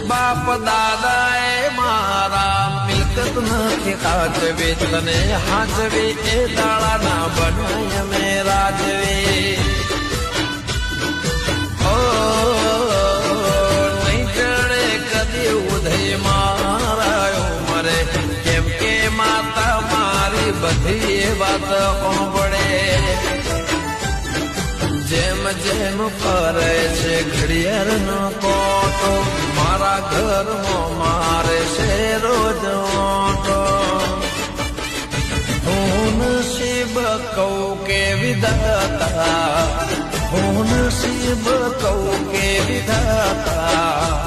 બાપ દાદાએ મારા મિલકત નથી હાચવી તને હાચવી એ દાડાના બનાય મે રાજવી નહીં જડે કદી ઉદય મારા મરે કેમ કે માતા મારી બધી વાત સાંભળે જેમ જેમ ફરે છે ઘડિયાળનો કોટો મારા ઘરમાં મારે છે રોજ ઓટો હું નસીબ કહું કે વિધાતા હું નસીબ કહું કે વિધાતા